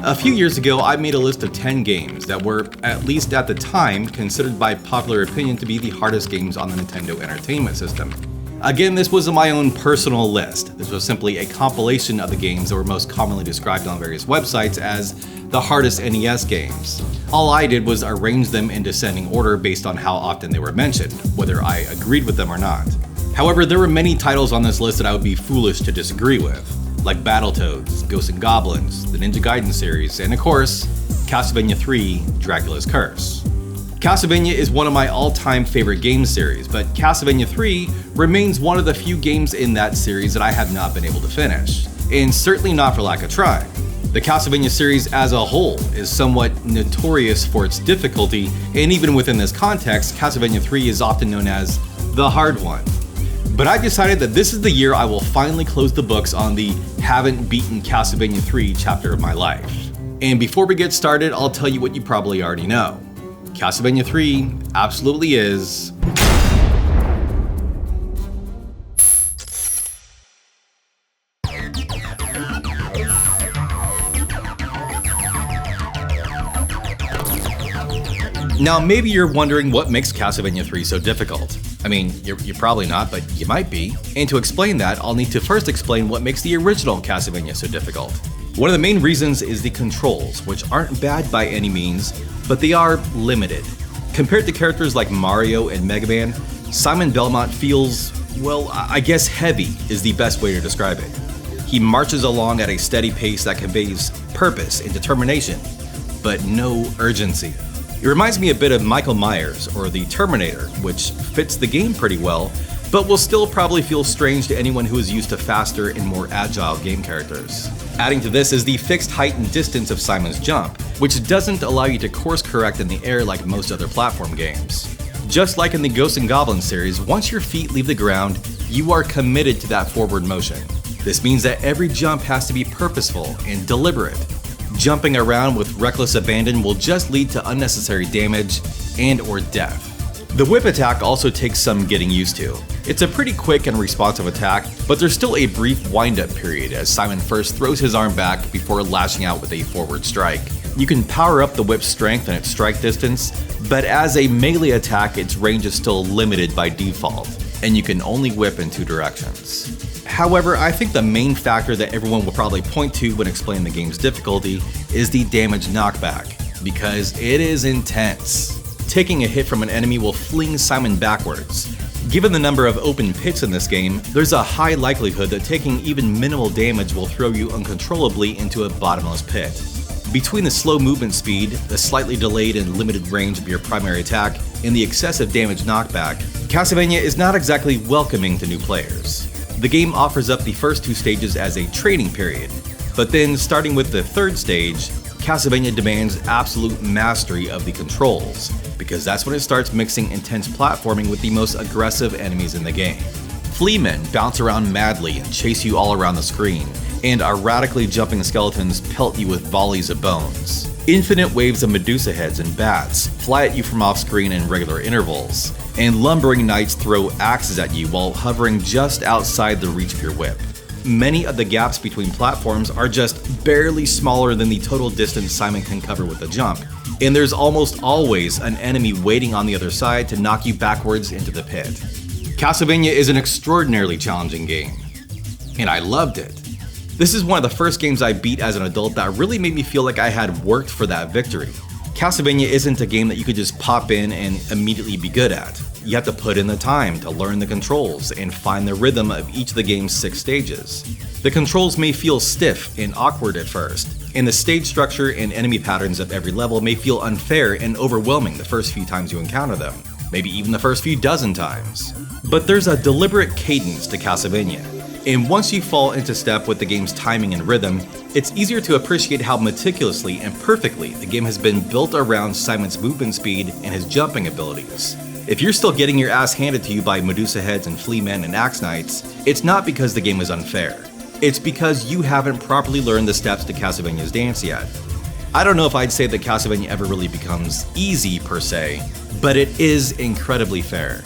A few years ago, I made a list of 10 games that were, at least at the time, considered by popular opinion to be the hardest games on the Nintendo Entertainment System. Again, this wasn't my own personal list. This was simply a compilation of the games that were most commonly described on various websites as the hardest NES games. All I did was arrange them in descending order based on how often they were mentioned, whether I agreed with them or not. However, there were many titles on this list that I would be foolish to disagree with, like Battletoads, Ghosts and Goblins, the Ninja Gaiden series, and of course, Castlevania III, Dracula's Curse. Castlevania is one of my all-time favorite game series, but Castlevania III remains one of the few games in that series that I have not been able to finish, and certainly not for lack of trying. The Castlevania series as a whole is somewhat notorious for its difficulty, and even within this context, Castlevania III is often known as the hard one. But I decided that this is the year I will finally close the books on the haven't beaten Castlevania III chapter of my life. And before we get started, I'll tell you what you probably already know. Castlevania III absolutely is Now, maybe you're wondering what makes Castlevania III so difficult. I mean, you're probably not, but you might be. And to explain that, I'll need to first explain what makes the original Castlevania so difficult. One of the main reasons is the controls, which aren't bad by any means, but they are limited. Compared to characters like Mario and Mega Man, Simon Belmont feels, well, I guess heavy is the best way to describe it. He marches along at a steady pace that conveys purpose and determination, but no urgency. It reminds me a bit of Michael Myers or the Terminator, which fits the game pretty well, but will still probably feel strange to anyone who is used to faster and more agile game characters. Adding to this is the fixed height and distance of Simon's jump, which doesn't allow you to course correct in the air like most other platform games. Just like in the Ghosts and Goblins series, once your feet leave the ground, you are committed to that forward motion. This means that every jump has to be purposeful and deliberate. Jumping around with reckless abandon will just lead to unnecessary damage and/or death. The whip attack also takes some getting used to. It's a pretty quick and responsive attack, but there's still a brief wind-up period as Simon first throws his arm back before lashing out with a forward strike. You can power up the whip's strength and its strike distance, but as a melee attack, its range is still limited by default, and you can only whip in two directions. However, I think the main factor that everyone will probably point to when explaining the game's difficulty is the damage knockback, because it is intense. Taking a hit from an enemy will fling Simon backwards. Given the number of open pits in this game, there's a high likelihood that taking even minimal damage will throw you uncontrollably into a bottomless pit. Between the slow movement speed, the slightly delayed and limited range of your primary attack, and the excessive damage knockback, Castlevania is not exactly welcoming to new players. The game offers up the first two stages as a training period, but then starting with the third stage, Castlevania demands absolute mastery of the controls, because that's when it starts mixing intense platforming with the most aggressive enemies in the game. Fleamen bounce around madly and chase you all around the screen, and erratically jumping skeletons pelt you with volleys of bones. Infinite waves of Medusa heads and bats fly at you from off-screen in regular intervals, and lumbering knights throw axes at you while hovering just outside the reach of your whip. Many of the gaps between platforms are just barely smaller than the total distance Simon can cover with a jump, and there's almost always an enemy waiting on the other side to knock you backwards into the pit. Castlevania is an extraordinarily challenging game, and I loved it. This is one of the first games I beat as an adult that really made me feel like I had worked for that victory. Castlevania isn't a game that you could just pop in and immediately be good at. You have to put in the time to learn the controls and find the rhythm of each of the game's 6 stages. The controls may feel stiff and awkward at first, and the stage structure and enemy patterns of every level may feel unfair and overwhelming the first few times you encounter them, maybe even the first few dozen times. But there's a deliberate cadence to Castlevania, and once you fall into step with the game's timing and rhythm, it's easier to appreciate how meticulously and perfectly the game has been built around Simon's movement speed and his jumping abilities. If you're still getting your ass handed to you by Medusa heads and flea men and axe knights, it's not because the game is unfair. It's because you haven't properly learned the steps to Castlevania's dance yet. I don't know if I'd say that Castlevania ever really becomes easy per se, but it is incredibly fair.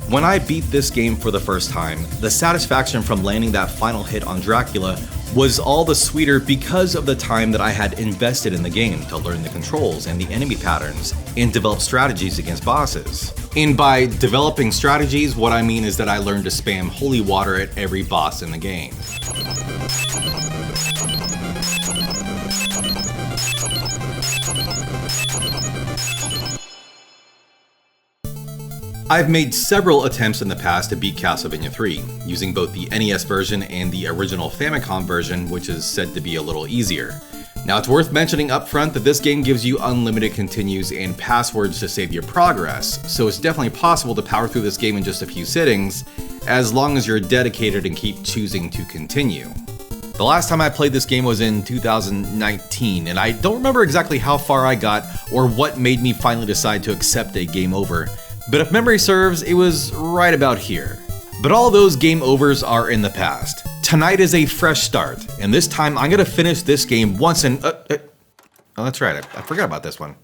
When I beat this game for the first time, the satisfaction from landing that final hit on Dracula was all the sweeter because of the time that I had invested in the game to learn the controls and the enemy patterns and develop strategies against bosses. And by developing strategies, what I mean is that I learned to spam holy water at every boss in the game. I've made several attempts in the past to beat Castlevania III, using both the NES version and the original Famicom version, which is said to be a little easier. Now, it's worth mentioning up front that this game gives you unlimited continues and passwords to save your progress, so it's definitely possible to power through this game in just a few sittings, as long as you're dedicated and keep choosing to continue. The last time I played this game was in 2019, and I don't remember exactly how far I got or what made me finally decide to accept a game over. But if memory serves, it was right about here. But all those game overs are in the past. Tonight is a fresh start, and this time I'm gonna finish this game once and oh, that's right, I forgot about this one.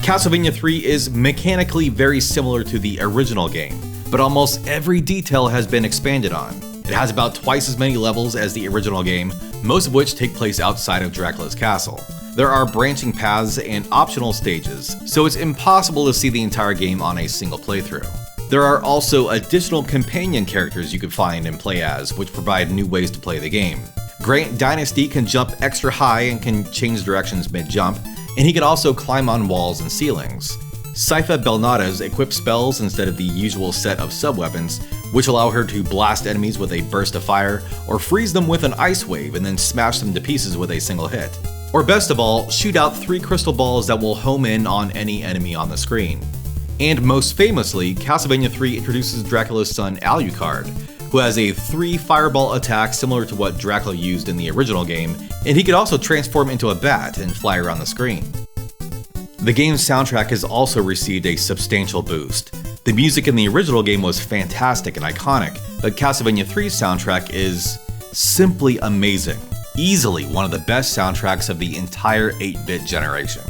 Castlevania III is mechanically very similar to the original game, but almost every detail has been expanded on. It has about twice as many levels as the original game, most of which take place outside of Dracula's castle. There are branching paths and optional stages, so it's impossible to see the entire game on a single playthrough. There are also additional companion characters you can find and play as, which provide new ways to play the game. Grant Dynasty can jump extra high and can change directions mid-jump, and he can also climb on walls and ceilings. Sypha Belnada's equip spells instead of the usual set of sub-weapons, which allow her to blast enemies with a burst of fire, or freeze them with an ice wave and then smash them to pieces with a single hit. Or best of all, shoot out 3 crystal balls that will home in on any enemy on the screen. And most famously, Castlevania III introduces Dracula's son Alucard, who has a 3 fireball attack similar to what Dracula used in the original game, and he could also transform into a bat and fly around the screen. The game's soundtrack has also received a substantial boost. The music in the original game was fantastic and iconic, but Castlevania III's soundtrack is simply amazing. Easily one of the best soundtracks of the entire 8-bit generation.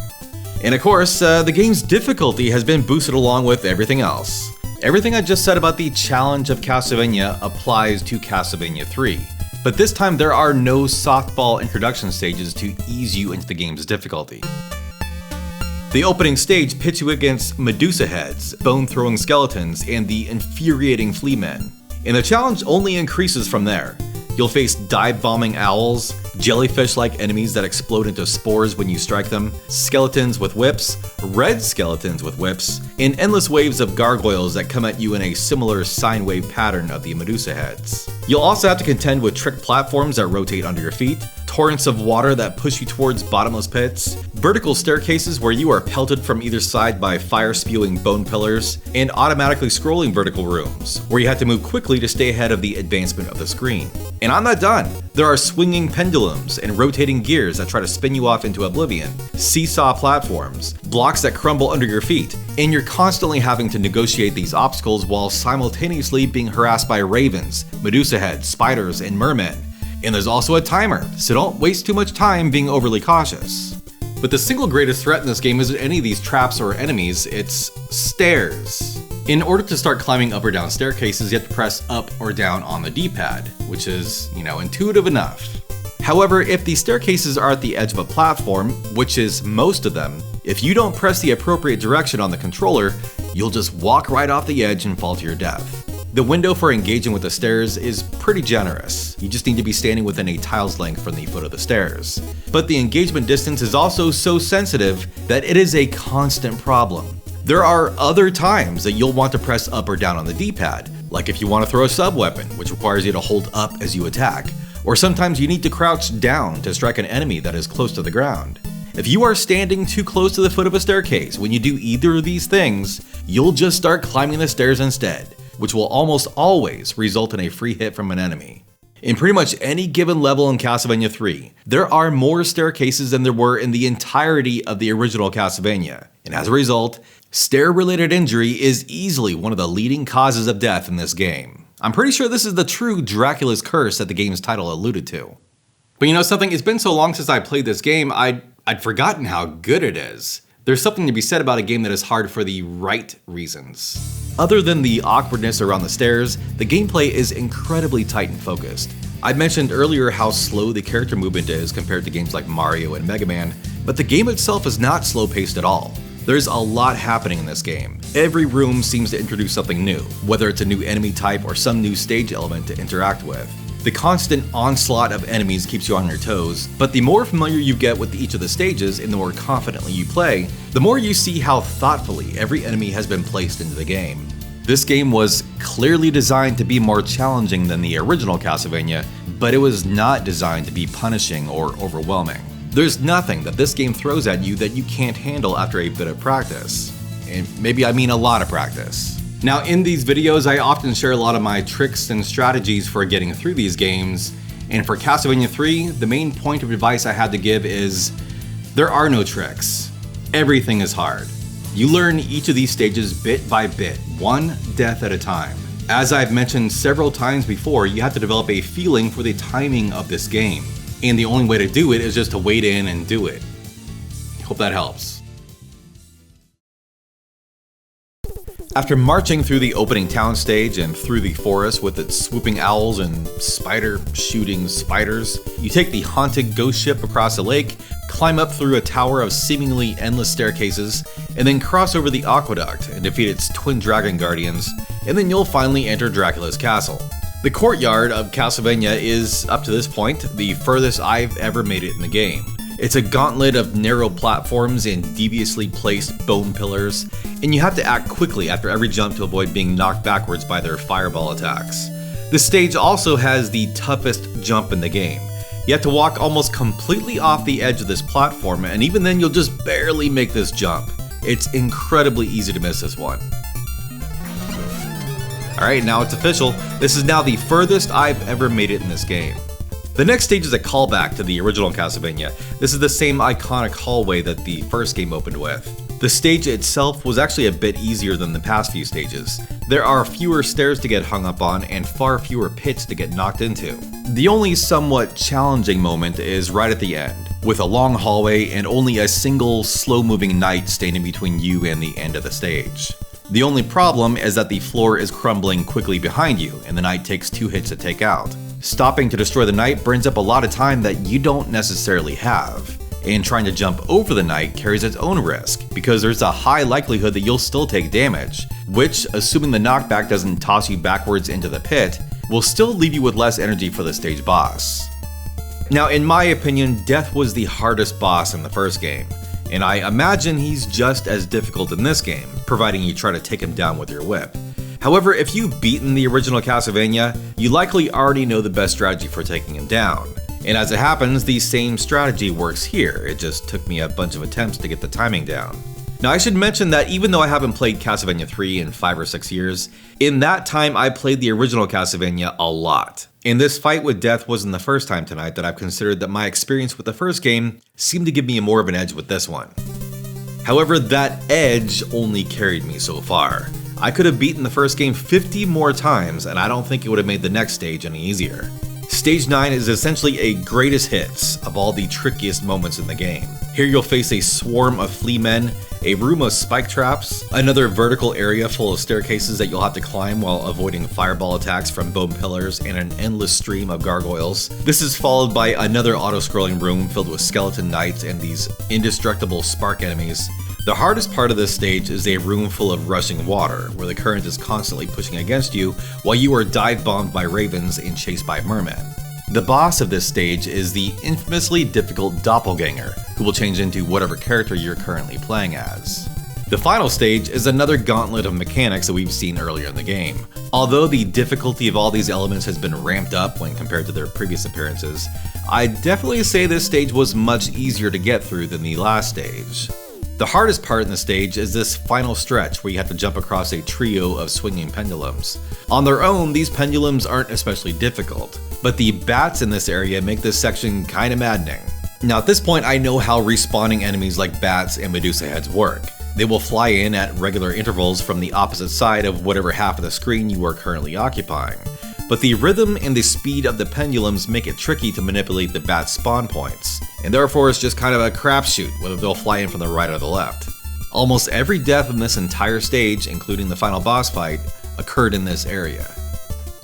And of course, the game's difficulty has been boosted along with everything else. Everything I just said about the challenge of Castlevania applies to Castlevania III, but this time there are no softball introduction stages to ease you into the game's difficulty. The opening stage pits you against Medusa heads, bone-throwing skeletons, and the infuriating flea men, and the challenge only increases from there. You'll face dive-bombing owls, jellyfish-like enemies that explode into spores when you strike them, skeletons with whips, red skeletons with whips, and endless waves of gargoyles that come at you in a similar sine wave pattern of the Medusa heads. You'll also have to contend with trick platforms that rotate under your feet, torrents of water that push you towards bottomless pits, vertical staircases where you are pelted from either side by fire-spewing bone pillars, and automatically scrolling vertical rooms, where you have to move quickly to stay ahead of the advancement of the screen. And I'm not done! There are swinging pendulums and rotating gears that try to spin you off into oblivion, seesaw platforms, blocks that crumble under your feet, and you're constantly having to negotiate these obstacles while simultaneously being harassed by ravens, Medusa heads, spiders, and mermen. And there's also a timer, so don't waste too much time being overly cautious. But the single greatest threat in this game isn't any of these traps or enemies, it's stairs. In order to start climbing up or down staircases, you have to press up or down on the D-pad, which is, intuitive enough. However, if the staircases are at the edge of a platform, which is most of them, if you don't press the appropriate direction on the controller, you'll just walk right off the edge and fall to your death. The window for engaging with the stairs is pretty generous. You just need to be standing within a tile's length from the foot of the stairs. But the engagement distance is also so sensitive that it is a constant problem. There are other times that you'll want to press up or down on the D-pad, like if you want to throw a sub-weapon, which requires you to hold up as you attack, or sometimes you need to crouch down to strike an enemy that is close to the ground. If you are standing too close to the foot of a staircase when you do either of these things, you'll just start climbing the stairs instead, which will almost always result in a free hit from an enemy. In pretty much any given level in Castlevania III, there are more staircases than there were in the entirety of the original Castlevania, and as a result, stair-related injury is easily one of the leading causes of death in this game. I'm pretty sure this is the true Dracula's curse that the game's title alluded to. But something, it's been so long since I played this game, I'd forgotten how good it is. There's something to be said about a game that is hard for the right reasons. Other than the awkwardness around the stairs, the gameplay is incredibly tight and focused. I mentioned earlier how slow the character movement is compared to games like Mario and Mega Man, but the game itself is not slow-paced at all. There's a lot happening in this game. Every room seems to introduce something new, whether it's a new enemy type or some new stage element to interact with. The constant onslaught of enemies keeps you on your toes, but the more familiar you get with each of the stages and the more confidently you play, the more you see how thoughtfully every enemy has been placed into the game. This game was clearly designed to be more challenging than the original Castlevania, but it was not designed to be punishing or overwhelming. There's nothing that this game throws at you that you can't handle after a bit of practice. And maybe I mean a lot of practice. Now, in these videos, I often share a lot of my tricks and strategies for getting through these games, and for Castlevania III, the main point of advice I had to give is, there are no tricks. Everything is hard. You learn each of these stages bit by bit, one death at a time. As I've mentioned several times before, you have to develop a feeling for the timing of this game, and the only way to do it is just to wade in and do it. Hope that helps. After marching through the opening town stage and through the forest with its swooping owls and spider-shooting spiders, you take the haunted ghost ship across a lake, climb up through a tower of seemingly endless staircases, and then cross over the aqueduct and defeat its twin dragon guardians, and then you'll finally enter Dracula's castle. The courtyard of Castlevania is, up to this point, the furthest I've ever made it in the game. It's a gauntlet of narrow platforms and deviously placed bone pillars, and you have to act quickly after every jump to avoid being knocked backwards by their fireball attacks. The stage also has the toughest jump in the game. You have to walk almost completely off the edge of this platform, and even then you'll just barely make this jump. It's incredibly easy to miss this one. Alright, now it's official. This is now the furthest I've ever made it in this game. The next stage is a callback to the original Castlevania. This is the same iconic hallway that the first game opened with. The stage itself was actually a bit easier than the past few stages. There are fewer stairs to get hung up on and far fewer pits to get knocked into. The only somewhat challenging moment is right at the end, with a long hallway and only a single slow-moving knight standing between you and the end of the stage. The only problem is that the floor is crumbling quickly behind you, and the knight takes 2 hits to take out. Stopping to destroy the knight burns up a lot of time that you don't necessarily have. And trying to jump over the knight carries its own risk, because there's a high likelihood that you'll still take damage, which, assuming the knockback doesn't toss you backwards into the pit, will still leave you with less energy for the stage boss. Now, in my opinion, Death was the hardest boss in the first game, and I imagine he's just as difficult in this game, providing you try to take him down with your whip. However, if you've beaten the original Castlevania, you likely already know the best strategy for taking him down. And as it happens, the same strategy works here, it just took me a bunch of attempts to get the timing down. Now I should mention that even though I haven't played Castlevania 3 in 5 or 6 years, in that time I played the original Castlevania a lot. And this fight with Death wasn't the first time tonight that I've considered that my experience with the first game seemed to give me more of an edge with this one. However, that edge only carried me so far. I could have beaten the first game 50 more times, and I don't think it would have made the next stage any easier. Stage 9 is essentially a greatest hits of all the trickiest moments in the game. Here you'll face a swarm of flea men, a room of spike traps, another vertical area full of staircases that you'll have to climb while avoiding fireball attacks from bone pillars, and an endless stream of gargoyles. This is followed by another auto-scrolling room filled with skeleton knights and these indestructible spark enemies. The hardest part of this stage is a room full of rushing water, where the current is constantly pushing against you while you are dive-bombed by ravens and chased by mermen. The boss of this stage is the infamously difficult doppelganger, who will change into whatever character you're currently playing as. The final stage is another gauntlet of mechanics that we've seen earlier in the game. Although the difficulty of all these elements has been ramped up when compared to their previous appearances, I'd definitely say this stage was much easier to get through than the last stage. The hardest part in the stage is this final stretch where you have to jump across a trio of swinging pendulums. On their own, these pendulums aren't especially difficult, but the bats in this area make this section kinda maddening. Now at this point I know how respawning enemies like bats and Medusa heads work. They will fly in at regular intervals from the opposite side of whatever half of the screen you are currently occupying. But the rhythm and the speed of the pendulums make it tricky to manipulate the bat's spawn points, and therefore it's just kind of a crapshoot whether they'll fly in from the right or the left. Almost every death in this entire stage, including the final boss fight, occurred in this area.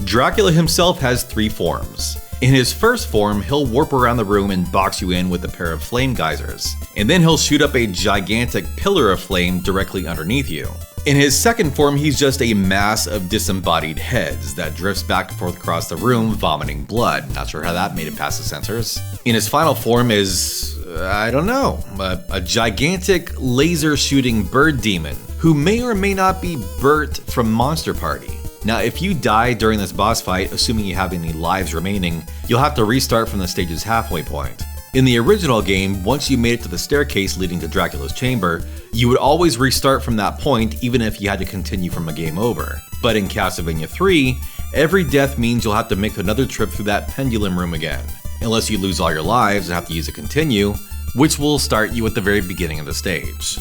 Dracula himself has 3 forms. In his first form, he'll warp around the room and box you in with a pair of flame geysers, and then he'll shoot up a gigantic pillar of flame directly underneath you. In his second form, he's just a mass of disembodied heads that drifts back and forth across the room, vomiting blood. Not sure how that made it past the sensors. In his final form is, I don't know, a gigantic laser-shooting bird demon who may or may not be Bert from Monster Party. Now, if you die during this boss fight, assuming you have any lives remaining, you'll have to restart from the stage's halfway point. In the original game, once you made it to the staircase leading to Dracula's chamber, you would always restart from that point even if you had to continue from a game over. But in Castlevania III, every death means you'll have to make another trip through that pendulum room again, unless you lose all your lives and have to use a continue, which will start you at the very beginning of the stage.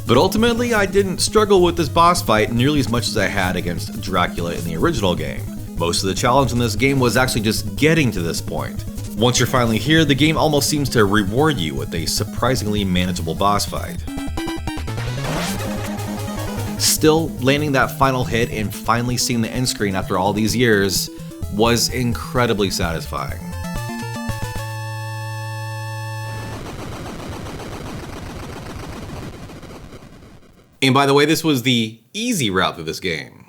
But ultimately, I didn't struggle with this boss fight nearly as much as I had against Dracula in the original game. Most of the challenge in this game was actually just getting to this point. Once you're finally here, the game almost seems to reward you with a surprisingly manageable boss fight. Still, landing that final hit and finally seeing the end screen after all these years was incredibly satisfying. And by the way, this was the easy route through this game.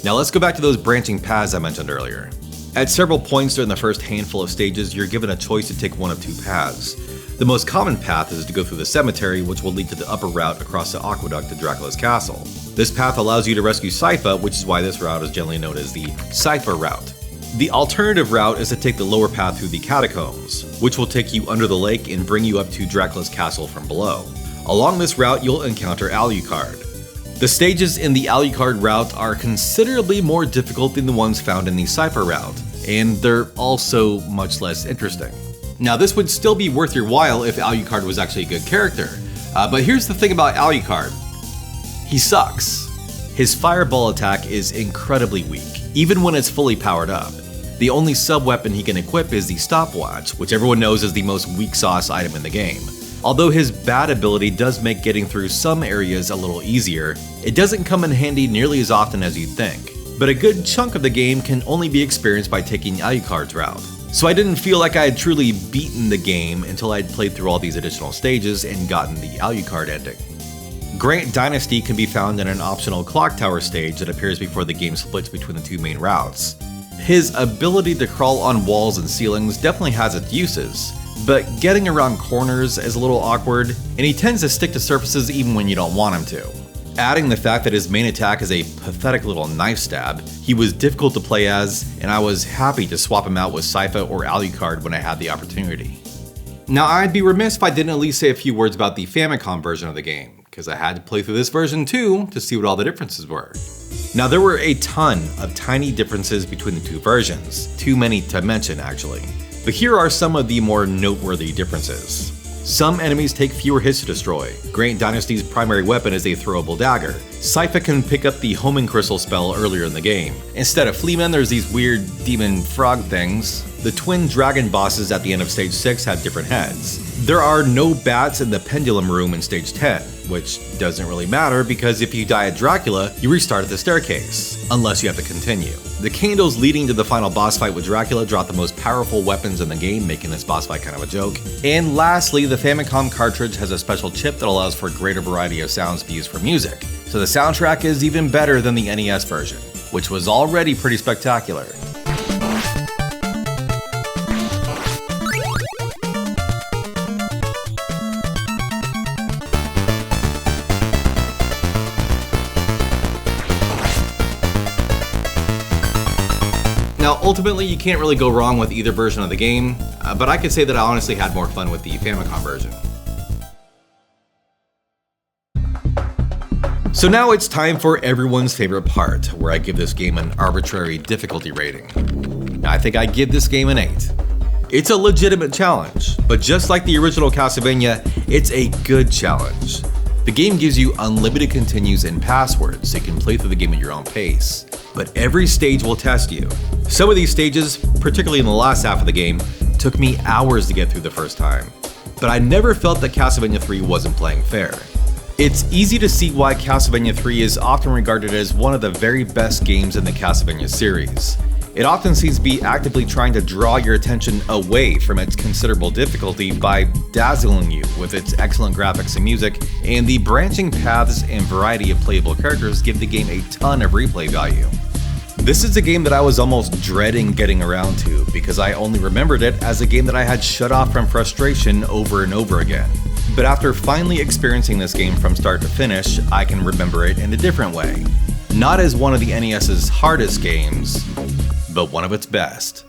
Now let's go back to those branching paths I mentioned earlier. At several points during the first handful of stages, you're given a choice to take one of 2 paths. The most common path is to go through the cemetery, which will lead to the upper route across the aqueduct to Dracula's castle. This path allows you to rescue Sypha, which is why this route is generally known as the Sypha route. The alternative route is to take the lower path through the catacombs, which will take you under the lake and bring you up to Dracula's castle from below. Along this route, you'll encounter Alucard. The stages in the Alucard route are considerably more difficult than the ones found in the Sypha route, and they're also much less interesting. Now, this would still be worth your while if Alucard was actually a good character, but here's the thing about Alucard. He sucks. His fireball attack is incredibly weak, even when it's fully powered up. The only sub-weapon he can equip is the stopwatch, which everyone knows is the most weak sauce item in the game. Although his bat ability does make getting through some areas a little easier, it doesn't come in handy nearly as often as you'd think. But a good chunk of the game can only be experienced by taking Alucard's route. So I didn't feel like I had truly beaten the game until I'd played through all these additional stages and gotten the Alucard ending. Grant Dynasty can be found in an optional clock tower stage that appears before the game splits between the 2 main routes. His ability to crawl on walls and ceilings definitely has its uses, but getting around corners is a little awkward, and he tends to stick to surfaces even when you don't want him to. Adding the fact that his main attack is a pathetic little knife stab, he was difficult to play as, and I was happy to swap him out with Sypha or Alucard when I had the opportunity. Now, I'd be remiss if I didn't at least say a few words about the Famicom version of the game, because I had to play through this version too to see what all the differences were. Now, there were a ton of tiny differences between the 2 versions, too many to mention actually, but here are some of the more noteworthy differences. Some enemies take fewer hits to destroy. Grant Dynasty's primary weapon is a throwable dagger. Sypha can pick up the homing crystal spell earlier in the game. Instead of Fleamen, there's these weird demon frog things. The twin dragon bosses at the end of stage 6 have different heads. There are no bats in the pendulum room in stage 10, which doesn't really matter because if you die at Dracula, you restart at the staircase, unless you have to continue. The candles leading to the final boss fight with Dracula drop the most powerful weapons in the game, making this boss fight kind of a joke. And lastly, the Famicom cartridge has a special chip that allows for a greater variety of sounds to be used for music. So the soundtrack is even better than the NES version, which was already pretty spectacular. Now, ultimately, you can't really go wrong with either version of the game, but I could say that I honestly had more fun with the Famicom version. So now it's time for everyone's favorite part, where I give this game an arbitrary difficulty rating. I think I give this game an 8. It's a legitimate challenge, but just like the original Castlevania, it's a good challenge. The game gives you unlimited continues and passwords, so you can play through the game at your own pace. But every stage will test you. Some of these stages, particularly in the last half of the game, took me hours to get through the first time. but I never felt that Castlevania III wasn't playing fair. It's easy to see why Castlevania III is often regarded as one of the very best games in the Castlevania series. It often seems to be actively trying to draw your attention away from its considerable difficulty by dazzling you with its excellent graphics and music, and the branching paths and variety of playable characters give the game a ton of replay value. This is a game that I was almost dreading getting around to because I only remembered it as a game that I had shut off from frustration over and over again. But after finally experiencing this game from start to finish, I can remember it in a different way. Not as one of the NES's hardest games, but one of its best.